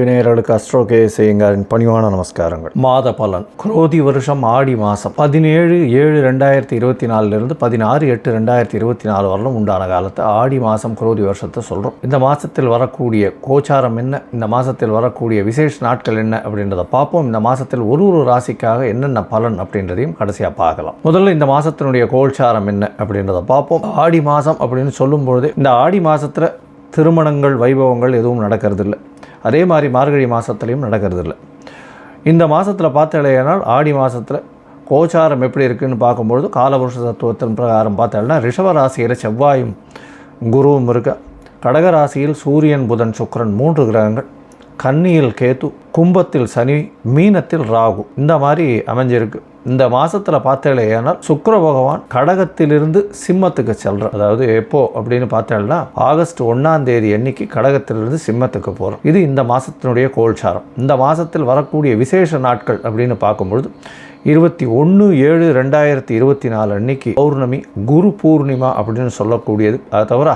நேயர்களுக்கு astro KS ஐயங்காரின் பணிவான நமஸ்காரங்கள். மாத பலன். குரோதி வருஷம் ஆடி மாதம் 17/7/2024 16/8/2024 வரலும் உண்டான காலத்தை ஆடி மாதம் குரோதி வருஷத்தை சொல்கிறோம். இந்த மாதத்தில் வரக்கூடிய கோச்சாரம் என்ன, இந்த மாதத்தில் வரக்கூடிய விசேஷ நாட்கள் என்ன அப்படின்றத பார்ப்போம். இந்த மாதத்தில் ஒரு ராசிக்காக என்னென்ன பலன் அப்படின்றதையும் கடைசியாக பார்க்கலாம். முதல்ல இந்த மாதத்தினுடைய கோச்சாரம் என்ன அப்படின்றத பார்ப்போம். ஆடி மாதம் அப்படின்னு சொல்லும்பொழுதே இந்த ஆடி மாதத்தில் திருமணங்கள் வைபவங்கள் எதுவும் நடக்கிறதில்லை. அதே மாதிரி மார்கழி மாதத்துலேயும் நடக்கிறதில்ல. இந்த மாதத்தில் பார்த்தாலேனால் ஆடி மாதத்தில் கோச்சாரம் எப்படி இருக்குதுன்னு பார்க்கும்பொழுது காலபுருஷ தத்துவத்தின் பிரகாரம் பார்த்தாலேனா ரிஷபராசியில் செவ்வாயும் குருவும் இருக்க, கடகராசியில் சூரியன் புதன் சுக்கிரன் 3 கிரகங்கள், கன்னியில் கேது, கும்பத்தில் சனி, மீனத்தில் ராகு, இந்த மாதிரி அமைஞ்சிருக்கு. இந்த மாதத்தில் பார்த்தாலேனால் சுக்கிர பகவான் கடகத்திலிருந்து சிம்மத்துக்கு செல்கிறார். அதாவது எப்போ அப்படின்னு பார்த்தேன்னா ஆகஸ்ட் 1ஆம் தேதி அன்னைக்கு கடகத்திலிருந்து சிம்மத்துக்கு போகிறோம். இது இந்த மாதத்தினுடைய கோல்சாரம். இந்த மாதத்தில் வரக்கூடிய விசேஷ நாட்கள் அப்படின்னு பார்க்கும்பொழுது 21/7/2024 அன்னைக்கு பௌர்ணமி, குரு பூர்ணிமா அப்படின்னு சொல்லக்கூடியது. அதை தவிர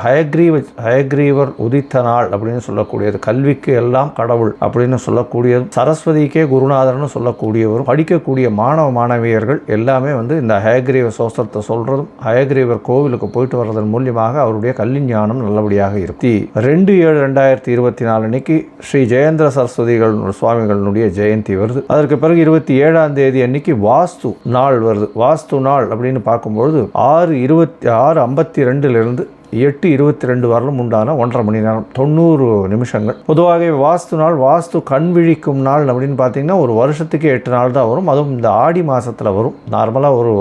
ஹயக்ரீவர் உதித்த நாள் அப்படின்னு சொல்லக்கூடியது, கல்விக்கு எல்லாம் கடவுள் அப்படின்னு சொல்லக்கூடியது, சரஸ்வதிக்கே குருநாதர்னு சொல்லக்கூடியவரும், படிக்கக்கூடிய மாணவ மாணவியர்கள் எல்லாமே இந்த ஹயக்ரீவ சோஸ்திரத்தை சொல்கிறதும் ஹயக்ரீவர் கோவிலுக்கு போயிட்டு வர்றதன் மூலியமாக அவருடைய கல்வி ஞானம் நல்லபடியாக இருக்கும். 2/7/2024 அன்னைக்கு ஸ்ரீ ஜெயேந்திர சரஸ்வதிகள் சுவாமிகளுடைய ஜெயந்தி வருது. அதற்கு பிறகு 27ஆம் தேதி அன்னைக்கு வாஸ்து நாள் வருது. வாஸ்து நாள் அப்படின்னு பார்க்கும்பொழுது 6:52 8:22 வரலும் உண்டான 1.5 மணி நேரம் 90 நிமிஷங்கள். பொதுவாக வாஸ்து நாள், வாஸ்து கண் விழிக்கும் நாள் அப்படின்னு பார்த்தீங்கன்னா ஒரு வருஷத்துக்கு 8 நாள் தான் வரும். அதுவும் இந்த ஆடி மாதத்தில் வரும். நார்மலாக ஒரு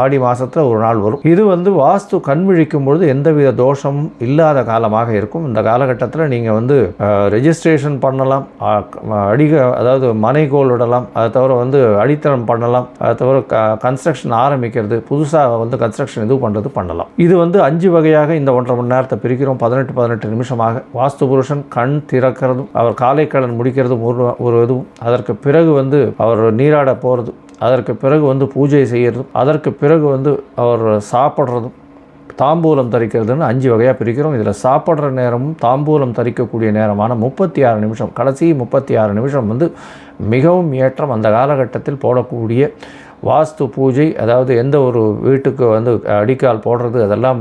ஆடி மாதத்தில் ஒரு நாள் வரும். இது வாஸ்து கண் விழிக்கும் பொழுது எந்தவித தோஷமும் இல்லாத காலமாக இருக்கும். இந்த காலகட்டத்தில் நீங்கள் ரெஜிஸ்ட்ரேஷன் பண்ணலாம், அதாவது மனைகோல் விடலாம், அதை தவிர அடித்தளம் பண்ணலாம், அதை தவிர கன்ஸ்ட்ரக்ஷன் ஆரம்பிக்கிறது, புதுசாக கன்ஸ்ட்ரக்ஷன் இது பண்ணுறது பண்ணலாம். இது 5 வகை இந்த 1.5 மணி நேரத்தை பிரிக்கிறோம். 18 நிமிஷமாக வாஸ்து புருஷன் கண் திறக்கிறதும் அவர் காலை கடன் முடிக்கிறதும் ஒரு இதுவும், அதற்கு பிறகு அவர் நீராட போகிறது, அதற்கு பிறகு பூஜை செய்கிறதும், அதற்கு பிறகு அவர் சாப்பிட்றதும், தாம்பூலம் தரிக்கிறதுன்னு 5 வகையாக பிரிக்கிறோம். இதில் சாப்பிட்ற நேரமும் தாம்பூலம் தரிக்கக்கூடிய நேரமான 36 நிமிஷம், கடைசி 36 நிமிஷம் மிகவும் ஏற்றம். அந்த காலகட்டத்தில் போடக்கூடிய வாஸ்து பூஜை, அதாவது எந்த ஒரு வீட்டுக்கு அடிக்கால் போடுறது, அதெல்லாம்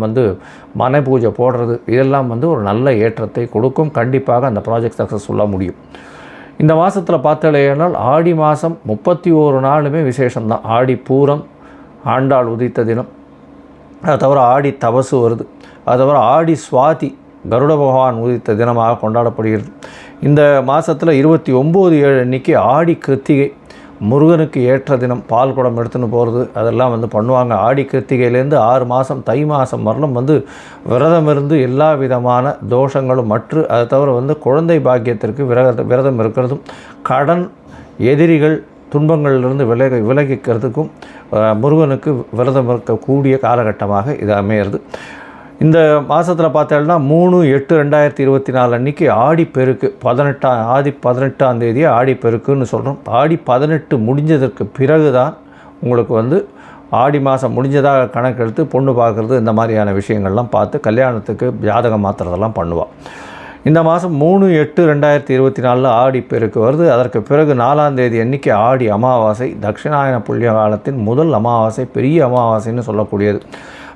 மனை பூஜை போடுறது, இதெல்லாம் ஒரு நல்ல ஏற்றத்தை கொடுக்கும். கண்டிப்பாக அந்த ப்ராஜெக்ட் சக்ஸஸ்ஃபுல்லாக முடியும். இந்த மாதத்தில் பார்த்தாலேனால் ஆடி மாதம் 31 நாளுமே விசேஷம்தான். ஆடி பூரம் ஆண்டாள் உதித்த தினம், அதை தவிர ஆடி தபசு வருது, அது தவிர ஆடி சுவாதி கருட பகவான் உதித்த தினமாக கொண்டாடப்படுகிறது. இந்த மாதத்தில் 29/7 அன்னைக்கு ஆடி கிருத்திகை, முருகனுக்கு ஏற்ற தினம். பால் குடம் எடுத்துன்னு போகிறது அதெல்லாம் பண்ணுவாங்க. ஆடி கிருத்திகையிலேருந்து 6 மாதம் தை மாதம் வரலும் விரதம் இருந்து எல்லா விதமான தோஷங்களும் மற்ற, அதை தவிர குழந்தை பாக்கியத்திற்கு விரதம் இருக்கிறதும், கடன் எதிரிகள் துன்பங்களிலிருந்து விலகிக்கிறதுக்கும் முருகனுக்கு விரதம் இருக்கக்கூடிய காலகட்டமாக இது அமையிறது. இந்த மாதத்தில் பார்த்தோம்னா 3/8/2024 அன்றைக்கி ஆடிப்பெருக்கு 18ஆம் தேதி ஆடிப்பெருக்குன்னு சொல்கிறோம். ஆடி 18 முடிஞ்சதற்கு பிறகு தான் உங்களுக்கு ஆடி மாதம் முடிஞ்சதாக கணக்கெடுத்து பொண்ணு பார்க்குறது, இந்த மாதிரியான விஷயங்கள்லாம் பார்த்து கல்யாணத்துக்கு ஜாதகம் மாற்றுறதெல்லாம் பண்ணுவாள். இந்த மாதம் 3/8/2024 ஆடிப்பெருக்கு வருது. அதற்கு பிறகு 4ஆம் தேதி அன்றைக்கி ஆடி அமாவாசை, தட்சிணாயன புண்ணிய காலத்தின் முதல் அமாவாசை, பெரிய அமாவாசைன்னு சொல்லக்கூடியது.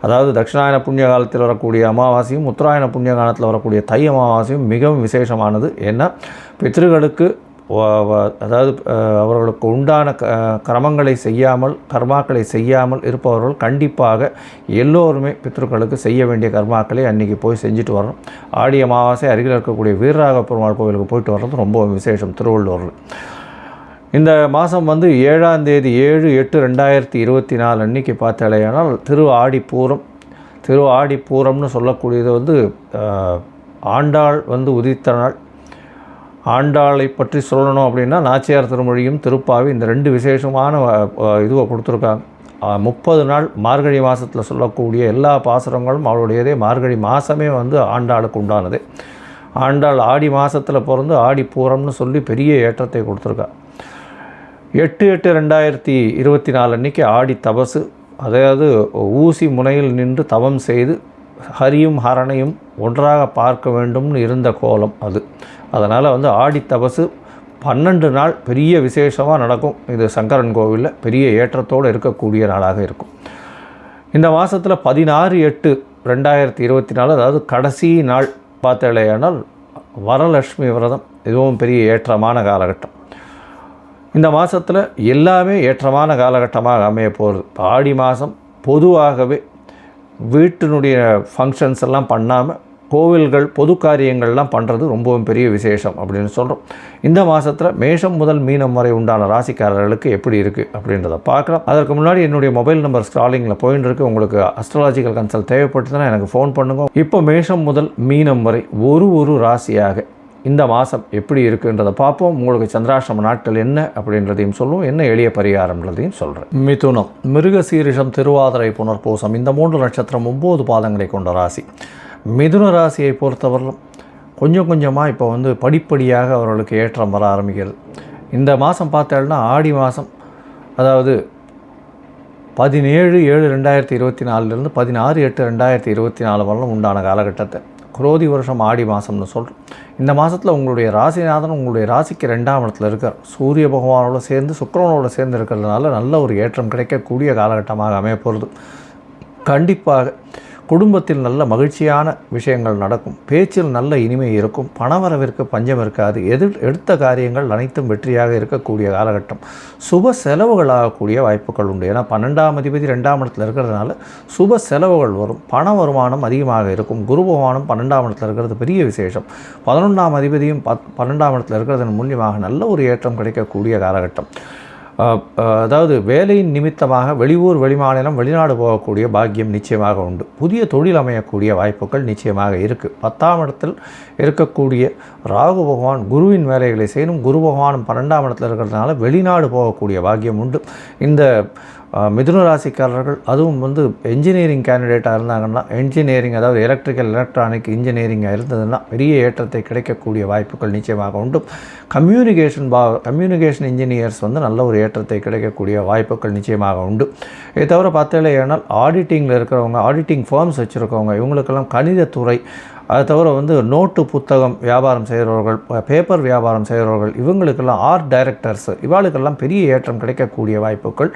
அதாவது தட்சிணாயன புண்ணிய காலத்தில் வரக்கூடிய அமாவாசையும் உத்தராயண புண்ணிய காலத்தில் வரக்கூடிய தை அமாவாசையும் மிகவும் விசேஷமானது. ஏன்னா பித்ருக்களுக்கு, அதாவது அவர்களுக்கு உண்டான கிரமங்களை செய்யாமல், கர்மாக்களை செய்யாமல் இருப்பவர்கள் கண்டிப்பாக எல்லோருமே பித்ருக்களுக்கு செய்ய வேண்டிய கர்மாக்களை அன்றைக்கி போய் செஞ்சுட்டு வரணும். ஆடி அமாவாசை அருகில் இருக்கக்கூடிய வீரராக பெருமாள் கோவிலுக்கு போயிட்டு வர்றது ரொம்ப விசேஷம் திருவள்ளூரில். இந்த மாதம் 7ஆம் தேதி 7/8/2024 அன்றைக்கி பார்த்தாலேயானால் திரு ஆடிப்பூரம்னு சொல்லக்கூடியது ஆண்டாள் உதித்த நாள். ஆண்டாளை பற்றி சொல்லணும் அப்படின்னா நாச்சியார் திருமொழியும் திருப்பாவி இந்த 2 விசேஷமான இதுவை கொடுத்துருக்காங்க. 30 நாள் மார்கழி மாதத்தில் சொல்லக்கூடிய எல்லா பாசுரங்களும் அவளுடையதே. மார்கழி மாதமே ஆண்டாளுக்கு உண்டானது. ஆண்டாள் ஆடி மாதத்தில் பிறந்து ஆடிப்பூரம்னு சொல்லி பெரிய ஏற்றத்தை கொடுத்துருக்கா. 8/8/2024 அன்றைக்கி ஆடி தபசு, அதாவது ஊசி முனையில் நின்று தவம் செய்து ஹரியும் ஹரணையும் ஒன்றாக பார்க்க வேண்டும்னு இருந்த கோலம் அது. அதனால் வந்து ஆடி தபசு 12 நாள் பெரிய விசேஷமாக நடக்கும். இது சங்கரன் கோவிலில் பெரிய ஏற்றத்தோடு இருக்கக்கூடிய நாளாக இருக்கும். இந்த மாதத்தில் 16/8/2024 அதாவது கடைசி நாள் பார்த்தாலேயானால் வரலட்சுமி விரதம் இதுவும் பெரிய ஏற்றமான காலகட்டம். இந்த மாதத்தில் எல்லாமே ஏற்றமான காலகட்டமாக அமைய போகிறது. ஆடி மாதம் பொதுவாகவே வீட்டினுடைய ஃபங்க்ஷன்ஸ் எல்லாம் பண்ணாமல் கோவில்கள் பொது காரியங்கள்லாம் பண்ணுறது ரொம்பவும் பெரிய விசேஷம் அப்படின்னு சொல்கிறோம். இந்த மாதத்தில் மேஷம் முதல் மீனம் வரை உண்டான ராசிக்காரர்களுக்கு எப்படி இருக்குது அப்படின்றத பார்க்கலாம். அதற்கு முன்னாடி என்னுடைய மொபைல் நம்பர் ஸ்க்ராலிங்கில் போயின்னு இருக்குது. உங்களுக்கு அஸ்ட்ராலாஜிக்கல் கன்சல்ட் தேவைப்பட்டுதுன்னா எனக்கு ஃபோன் பண்ணுங்க. இப்போ மேஷம் முதல் மீனம் வரை ஒரு ராசியாக இந்த மாதம் எப்படி இருக்குன்றதை பார்ப்போம். உங்களுக்கு சந்திராஷ்டம நாட்கள் என்ன அப்படின்றதையும் சொல்லுவோம், என்ன எளிய பரிகாரம்ன்றதையும் சொல்கிறேன். மிதுனம், மிருகசீரிஷம், திருவாதிரை, புனர்பூசம் இந்த 3 நட்சத்திரம் 9 பாதங்களை கொண்ட ராசி. மிதுன ராசியை பொறுத்தவரையிலும் கொஞ்சம் கொஞ்சமாக இப்போ வந்து படிப்படியாக அவர்களுக்கு ஏற்றம் வர ஆரம்பிக்கிறது. இந்த மாதம் பார்த்தேன்னா ஆடி மாதம், அதாவது 17/7/2024 16/8/2024 வரலும் உண்டான காலகட்டத்தை குரோதி வருஷம் ஆடி மாதம்னு சொல்கிறோம். இந்த மாதத்தில் உங்களுடைய ராசிநாதன் உங்களுடைய ராசிக்கு 2ஆம் இடத்துல இருக்கார். சூரிய பகவானோடு சேர்ந்து சுக்கிரனோடு சேர்ந்து இருக்கிறதுனால நல்ல ஒரு ஏற்றம் கிடைக்கக்கூடிய காலகட்டமாக அமைய போகிறது. கண்டிப்பாக குடும்பத்தில் நல்ல மகிழ்ச்சியான விஷயங்கள் நடக்கும். பேச்சில் நல்ல இனிமை இருக்கும். பணவரவிற்கு பஞ்சம் இருக்காது. எடுத்த காரியங்கள் அனைத்தும் வெற்றியாக இருக்கக்கூடிய காலகட்டம். சுப செலவுகள் ஆகக்கூடிய வாய்ப்புகள் உண்டு. ஏன்னா 12ஆம் அதிபதி 2ஆம் இடத்துல இருக்கிறதுனால சுப செலவுகள் வரும். பண வருமானம் அதிகமாக இருக்கும். குரு பகவானும் 12ஆம் இடத்துல இருக்கிறது பெரிய விசேஷம். 11ஆம் அதிபதியும் 12ஆம் இடத்துல இருக்கிறதன் மூலியமாக நல்ல ஒரு ஏற்றம் கிடைக்கக்கூடிய காலகட்டம். அதாவது வேலையின் நிமித்தமாக வெளியூர், வெளிமாநிலம், வெளிநாடு போகக்கூடிய பாக்கியம் நிச்சயமாக உண்டு. புதிய தொழில் அமையக்கூடிய வாய்ப்புகள் நிச்சயமாக இருக்குது. 10ஆம் இடத்தில் இருக்கக்கூடிய ராகு பகவான் குருவின் வேலைகளை செய்யணும். குரு பகவானும் 12ஆம் இடத்தில் இருக்கிறதுனால வெளிநாடு போகக்கூடிய பாக்கியம் உண்டு. இந்த மிதுன ராசிக்காரர்கள் அதுவும் வந்து என்ஜினியரிங் கேண்டிடேட்டாக இருந்தாங்கன்னா, என்ஜினியரிங் அதாவது எலக்ட்ரிக்கல் எலக்ட்ரானிக் இன்ஜினியரிங்காக இருந்ததுன்னா பெரிய ஏற்றத்தை கிடைக்கக்கூடிய வாய்ப்புகள் நிச்சயமாக உண்டு. கம்யூனிகேஷன் இன்ஜினியர்ஸ் வந்து நல்ல ஒரு ஏற்றத்தை கிடைக்கக்கூடிய வாய்ப்புகள் நிச்சயமாக உண்டு. இதை தவிர பார்த்தாலே ஏனால் ஆடிட்டிங்கில் இருக்கிறவங்க, ஆடிட்டிங் ஃபார்ம்ஸ் வச்சுருக்கவங்க, இவங்களுக்கெல்லாம் கணிதத்துறை, அது தவிர வந்து நோட்டு புத்தகம் வியாபாரம் செய்கிறவர்கள், பேப்பர் வியாபாரம் செய்கிறவர்கள், இவங்களுக்கெல்லாம் ஆர்ட் டைரக்டர்ஸ், இவாளுக்கெல்லாம் பெரிய ஏற்றம் கிடைக்கக்கூடிய வாய்ப்புகள்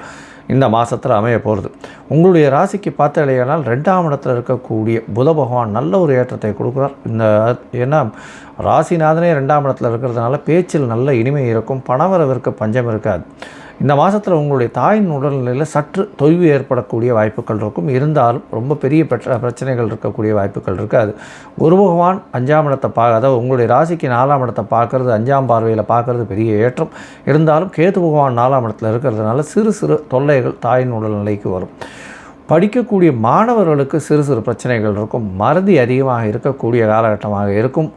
இந்த மாதத்தில் அமைய போகிறது. உங்களுடைய ராசிக்கு பார்த்தாலேயானால் 2ஆம் இடத்தில் இருக்கக்கூடிய புத பகவான் நல்ல ஒரு ஏற்றத்தை கொடுக்குறார். ஏன்னா ராசிநாதனே 2ஆம் இடத்துல இருக்கிறதுனால பேச்சில் நல்ல இனிமை இருக்கும். பணவரவிற்கு பஞ்சம் இருக்காது. இந்த மாதத்தில் உங்களுடைய தாயின் உடல்நிலையில் சற்று தொய்வு ஏற்படக்கூடிய வாய்ப்புகள் இருக்கும். இருந்தாலும் ரொம்ப பெரிய பிரச்சனைகள் இருக்கக்கூடிய வாய்ப்புகள் இருக்காது. குரு பகவான் 5ஆம் இடத்தை அதாவது உங்களுடைய ராசிக்கு 4ஆம் இடத்தை பார்க்குறது, 5ஆம் பார்வையில் பார்க்குறது பெரிய ஏற்றம். இருந்தாலும் கேது பகவான் 4ஆம் இடத்துல இருக்கிறதுனால சிறு சிறு தொல்லைகள் தாயின் உடல்நிலைக்கு வரும். படிக்கக்கூடிய மாணவர்களுக்கு சிறு சிறு பிரச்சனைகள் இருக்கும். மறதி அதிகமாக இருக்கக்கூடிய காலகட்டமாக இருக்கும்.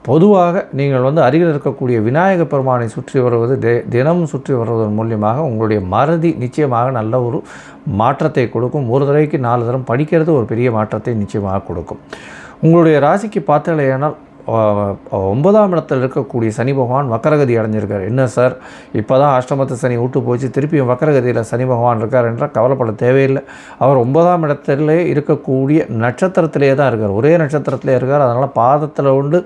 பொதுவாக நீங்கள் வந்து அருகில் இருக்கக்கூடிய விநாயக பெருமானை சுற்றி வருவது, தினமும் சுற்றி வருவதன் மூலியமாக உங்களுடைய மறதி நிச்சயமாக நல்ல ஒரு மாற்றத்தை கொடுக்கும். ஒரு தடவைக்கு 4 தரம் படிக்கிறது ஒரு பெரிய மாற்றத்தை நிச்சயமாக கொடுக்கும். உங்களுடைய ராசிக்கு பார்த்தாலேயானால் 9ஆம் இடத்தில் இருக்கக்கூடிய சனி பகவான் வக்கரகதி அடைஞ்சிருக்கார். என்ன சார், இப்போ தான் அஷ்டமத்து சனி விட்டு போச்சு, திருப்பியும் வக்கரகதியில் சனி பகவான் இருக்கார் என்றால் கவலைப்பட தேவையில்லை. அவர் 9ஆம் இடத்திலே இருக்கக்கூடிய நட்சத்திரத்திலே தான் இருக்கார். ஒரே நட்சத்திரத்திலே இருக்கார். அதனால் பாதத்தில் உண்டு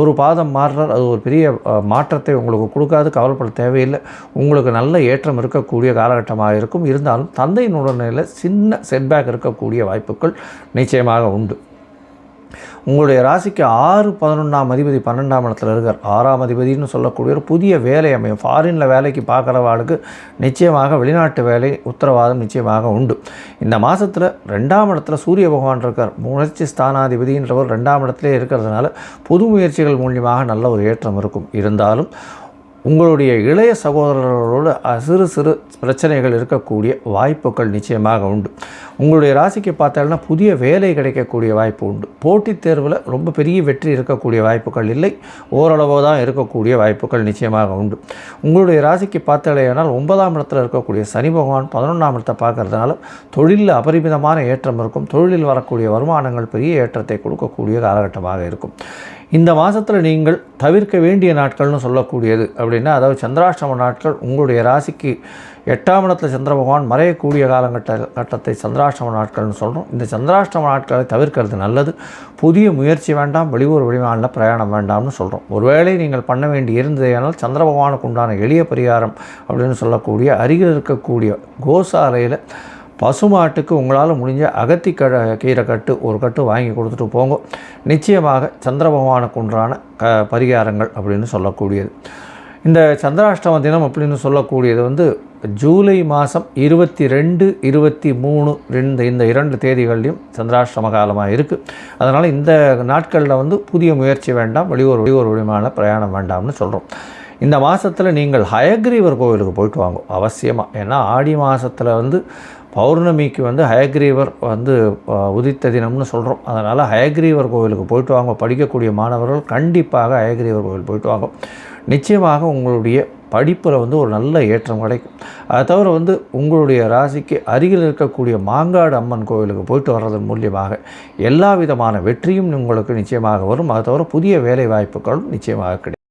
ஒரு பாதம் மாறுறார். அது ஒரு பெரிய மாற்றத்தை உங்களுக்கு கொடுக்காது. கவலைப்பட தேவையில்லை. உங்களுக்கு நல்ல ஏற்றம் இருக்கக்கூடிய காலகட்டமாக இருக்கும். இருந்தாலும் தந்தையின் உடல்நிலையில் சின்ன செட்பேக் இருக்கக்கூடிய வாய்ப்புகள் நிச்சயமாக உண்டு. உங்களுடைய ராசிக்கு 6/11ஆம் அதிபதி 12ஆம் இடத்துல இருக்கார். 6ஆம் அதிபதினு சொல்லக்கூடிய ஒரு புதிய வேலை அமையும். ஃபாரினில் வேலைக்கு பார்க்குறவாளுக்கு நிச்சயமாக வெளிநாட்டு வேலை உத்தரவாதம் நிச்சயமாக உண்டு. இந்த மாதத்தில் 2ஆம் இடத்துல சூரிய பகவான் இருக்கார். முயற்சி ஸ்தானாதிபதின்றவர் 2ஆம் இடத்துலேயே இருக்கிறதுனால புது முயற்சிகள் மூலியமாக நல்ல ஒரு ஏற்றம் இருக்கும். இருந்தாலும் உங்களுடைய இளைய சகோதரர்களோடு சிறு சிறு பிரச்சனைகள் இருக்கக்கூடிய வாய்ப்புகள் நிச்சயமாக உண்டு. உங்களுடைய ராசிக்கு பார்த்தாலும் புதிய வேலை கிடைக்கக்கூடிய வாய்ப்பு உண்டு. போட்டித் தேர்வில் ரொம்ப பெரிய வெற்றி இருக்கக்கூடிய வாய்ப்புகள் இல்லை. ஓரளவு தான் இருக்கக்கூடிய வாய்ப்புகள் நிச்சயமாக உண்டு. உங்களுடைய ராசிக்கு பார்த்தாலேயானால் 9ஆம் இடத்தில் இருக்கக்கூடிய சனி பகவான் 11ஆம் இடத்தை பார்க்கறதுனால தொழிலில் அபரிமிதமான ஏற்றம் இருக்கும். தொழிலில் வரக்கூடிய வருமானங்கள் பெரிய ஏற்றத்தை கொடுக்கக்கூடிய காலகட்டமாக இருக்கும். இந்த மாதத்தில் நீங்கள் தவிர்க்க வேண்டிய நாட்கள்னு சொல்லக்கூடியது அப்படின்னா, அதாவது சந்திராஷ்டம நாட்கள் உங்களுடைய ராசிக்கு 8ஆம் இடத்துல சந்திர பகவான் மறையக்கூடிய கட்டத்தை சந்திராஷ்டம நாட்கள்னு சொல்கிறோம். இந்த சந்திராஷ்டம நாட்களை தவிர்க்கிறது நல்லது. புதிய முயற்சி வேண்டாம், வெளியூர் வெளிமாநில பிரயாணம் வேண்டாம்னு சொல்கிறோம். ஒருவேளை நீங்கள் பண்ண வேண்டி இருந்ததேனால் சந்திர பகவானுக்கு உண்டான எளிய பரிகாரம் அப்படின்னு சொல்லக்கூடிய அருகில் இருக்கக்கூடிய கோசாலையில் பசுமாட்டுக்கு உங்களால் முடிஞ்ச கீரை கட்டு ஒரு கட்டு வாங்கி கொடுத்துட்டு போங்க. நிச்சயமாக சந்திர பகவானுக்கு உண்டான பரிகாரங்கள் அப்படின்னு சொல்லக்கூடியது. இந்த சந்திராஷ்டம தினம் அப்படின்னு சொல்லக்கூடியது ஜூலை மாதம் 22, 23 இந்த 2 தேதிகள்லையும் சந்திராஷ்டம காலமாக இருக்குது. அதனால் இந்த நாட்களில் புதிய முயற்சி வேண்டாம், வெளியூர் வெளிமான பிரயாணம் வேண்டாம்னு சொல்கிறோம். இந்த மாதத்தில் நீங்கள் ஹயக்ரீவர் கோவிலுக்கு போயிட்டு வாங்க அவசியமாக. ஏன்னா ஆடி மாதத்தில் பௌர்ணமிக்கு ஹயக்ரீவர் உதித்த தினம்னு சொல்கிறோம். அதனால் ஹயக்ரீவர் கோவிலுக்கு போயிட்டு வாங்க. படிக்கக்கூடிய மாணவர்கள் கண்டிப்பாக ஹயக்ரீவர் கோவில் போயிட்டு வாங்க. நிச்சயமாக உங்களுடைய படிப்பில் ஒரு நல்ல ஏற்றம் கிடைக்கும். அதை தவிர உங்களுடைய ராசிக்கு அருகில் இருக்கக்கூடிய மாங்காடு அம்மன் கோவிலுக்கு போயிட்டு வர்றதன் மூலியமாக எல்லா விதமான வெற்றியும் உங்களுக்கு நிச்சயமாக வரும். அதை தவிர புதிய வேலை வாய்ப்புகளும் நிச்சயமாக கிடைக்கும்.